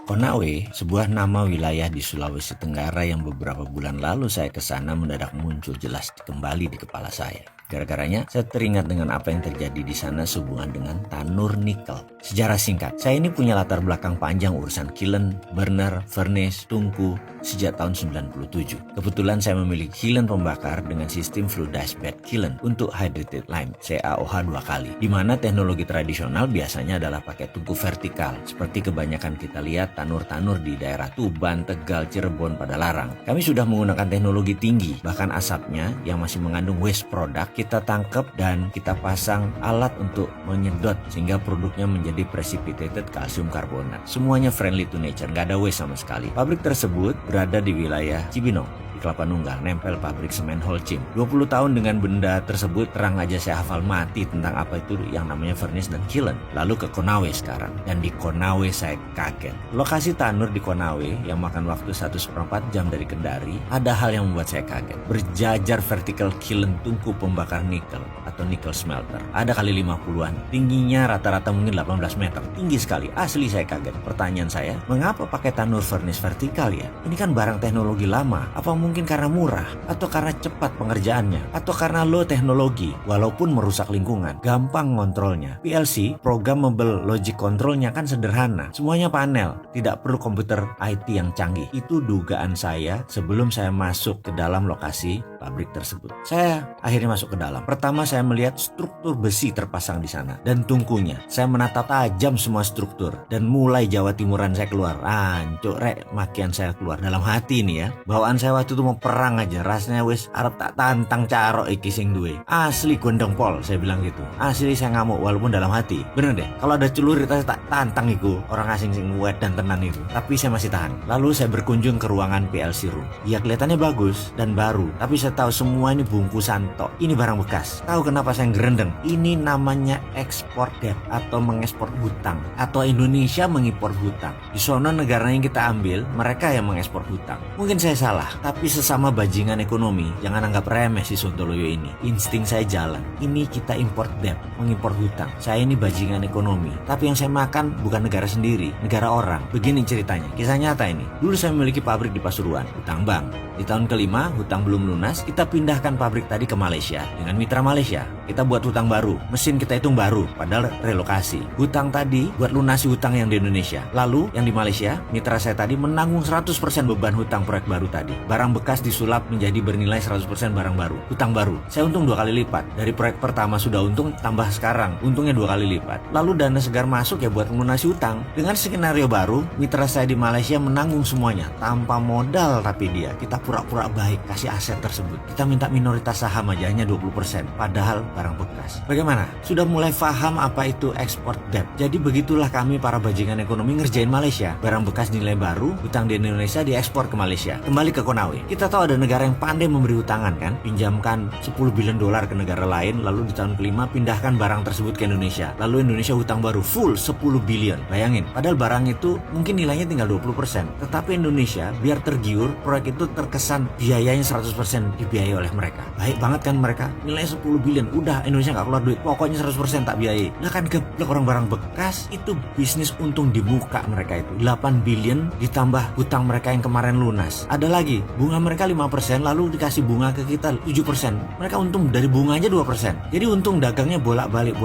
Konawe, sebuah nama wilayah di Sulawesi Tenggara yang beberapa bulan lalu saya ke sana mendadak muncul jelas kembali di kepala saya. Gara-garanya, saya teringat dengan apa yang terjadi di sana sehubungan dengan tanur nikel. Sejarah singkat, saya ini punya latar belakang panjang urusan kiln, burner, furnace, tungku sejak tahun 97. Kebetulan saya memiliki kiln pembakar dengan sistem fluidized bed kiln untuk hydrated lime, CaOH 2 kali. Di mana teknologi tradisional biasanya adalah pakai tungku vertikal, seperti kebanyakan kita lihat tanur-tanur di daerah Tuban, Tegal, Cirebon, pada larang. Kami sudah menggunakan teknologi tinggi, bahkan asapnya yang masih mengandung waste product kita tangkap dan kita pasang alat untuk menyedot sehingga produknya menjadi precipitated calcium carbonate. Semuanya friendly to nature, nggak ada waste sama sekali. Pabrik tersebut berada di wilayah Cibinong di Kelapa Nunggal, nempel pabrik semen Holcim. 20 tahun dengan benda tersebut, terang aja saya hafal mati tentang apa itu yang namanya furnace dan kiln. Lalu ke Konawe sekarang, dan di Konawe saya kaget. Lokasi tanur di Konawe yang makan waktu 1,4 jam dari Kendari, ada hal yang membuat saya kaget. Berjajar vertical kiln tungku pembakar nikel atau nickel smelter. Ada kali 50-an, tingginya rata-rata mungkin 18 meter. Tinggi sekali, asli saya kaget. Pertanyaan saya, mengapa pakai tanur furnace vertikal ya? Ini kan barang teknologi lama. Apa mungkin karena murah, atau karena cepat pengerjaannya, atau karena low teknologi, walaupun merusak lingkungan, gampang ngontrolnya. PLC, Programmable Logic Controlnya kan sederhana, semuanya panel, tidak perlu komputer IT yang canggih. Itu dugaan saya sebelum saya masuk ke dalam lokasi pabrik tersebut. Saya akhirnya masuk ke dalam. Pertama saya melihat struktur besi terpasang di sana dan tungkunya. Saya menatap tajam semua struktur dan mulai Jawa Timuran saya keluar. Ancuk rek, makian saya keluar dalam hati nih ya. Bawaan saya waktu itu mau perang aja, rasanya wis arep tak tantang carok iki sing duwe. Asli gondong pol, saya bilang gitu. Asli saya ngamuk walaupun dalam hati. Bener deh, kalau ada celurit saya tak tantang iku orang asing sing wet dan tenan itu. Tapi saya masih tahan. Lalu saya berkunjung ke ruangan PLC room. Ya kelihatannya bagus dan baru, tapi saya tahu semua ini bungkusan tok. Ini barang bekas. Tahu kenapa saya gerendeng? Ini namanya ekspor debt atau mengekspor hutang, atau Indonesia mengimpor hutang. Di sono negara yang kita ambil, mereka yang mengekspor hutang. Mungkin saya salah, tapi sesama bajingan ekonomi, jangan anggap remeh si Sontoloyo ini. Insting saya jalan. Ini kita import debt, mengimpor hutang. Saya ini bajingan ekonomi, tapi yang saya makan bukan negara sendiri, negara orang. Begini ceritanya, kisah nyata ini. Dulu saya memiliki pabrik di Pasuruan, hutang bank. Di tahun kelima, hutang belum lunas, kita pindahkan pabrik tadi ke Malaysia dengan mitra Malaysia. Kita buat hutang baru, mesin kita hitung baru, padahal relokasi. Hutang tadi buat lunasi hutang yang di Indonesia. Lalu yang di Malaysia, mitra saya tadi menanggung 100% beban hutang proyek baru tadi. Barang bekas disulap menjadi bernilai 100% barang baru, hutang baru. Saya untung 2 kali lipat. Dari proyek pertama sudah untung, tambah sekarang untungnya 2 kali lipat. Lalu dana segar masuk ya buat melunasi hutang. Dengan skenario baru, mitra saya di Malaysia menanggung semuanya tanpa modal, tapi kita pura-pura baik kasih aset tersebut. Kita minta minoritas saham aja hanya 20%, padahal barang bekas. Bagaimana? Sudah mulai paham apa itu export debt. Jadi begitulah kami para bajingan ekonomi ngerjain Malaysia. Barang bekas nilai baru, hutang di Indonesia diekspor ke Malaysia. Kembali ke Konawe. Kita tahu ada negara yang pandai memberi hutangan kan? Pinjamkan 10 billion dolar ke negara lain, lalu di tahun kelima pindahkan barang tersebut ke Indonesia. Lalu Indonesia hutang baru full 10 billion. Bayangin, padahal barang itu mungkin nilainya tinggal 20%. Tetapi Indonesia biar tergiur, proyek itu terkesan biayanya 100% dibiayai oleh mereka. Baik banget kan mereka, nilainya 10 billion, udah Indonesia nggak keluar duit, pokoknya 100% tak biayai. Nah kan geblek orang barang bekas, itu bisnis untung di muka mereka itu. 8 billion ditambah hutang mereka yang kemarin lunas. Ada lagi, bunga mereka 5%, lalu dikasih bunga ke kita 7%. Mereka untung dari bunga aja 2%. Jadi untung dagangnya bolak-balik.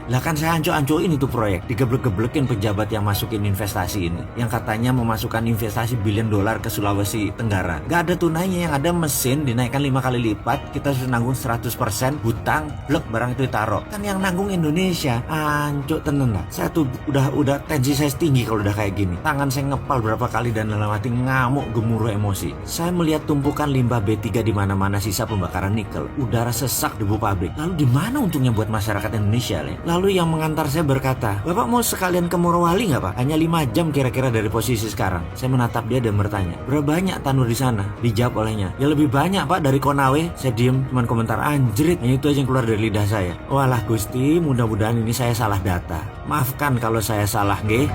Lah kan saya anco-ancoin itu proyek, digeblek-geblekin pejabat yang masukin investasi ini. Yang katanya memasukkan investasi billion dolar ke Sulawesi Tenggara. Gak ada tunainya, yang ada mesin dinaikkan 5 kali lipat, kita sudah nanggung 100% hutang, blek barang itu ditaruh. Kan yang nanggung Indonesia. Ancuk tenan lah. Saya tuh udah tensi saya tinggi kalau udah kayak gini. Tangan saya ngepal berapa kali dan dalam hati ngamuk gemuruh emosi. Saya melihat tumpukan limbah B3 di mana-mana, sisa pembakaran nikel, udara sesak debu pabrik. Lalu di mana untungnya buat masyarakat Indonesia? Lalu yang mengantar saya berkata, "Bapak mau sekalian ke Morowali nggak Pak? Hanya 5 jam kira-kira dari posisi sekarang." Saya menatap dia dan bertanya, "Berapa banyak tanur di sana?" Dijawab olehnya, "Ya lebih banyak Pak dari Konawe." Saya diem, cuman komentar anjrit. Yang itu aja yang keluar dari lidah saya. Walah Gusti, mudah-mudahan ini saya salah data. Maafkan kalau saya salah, nggih.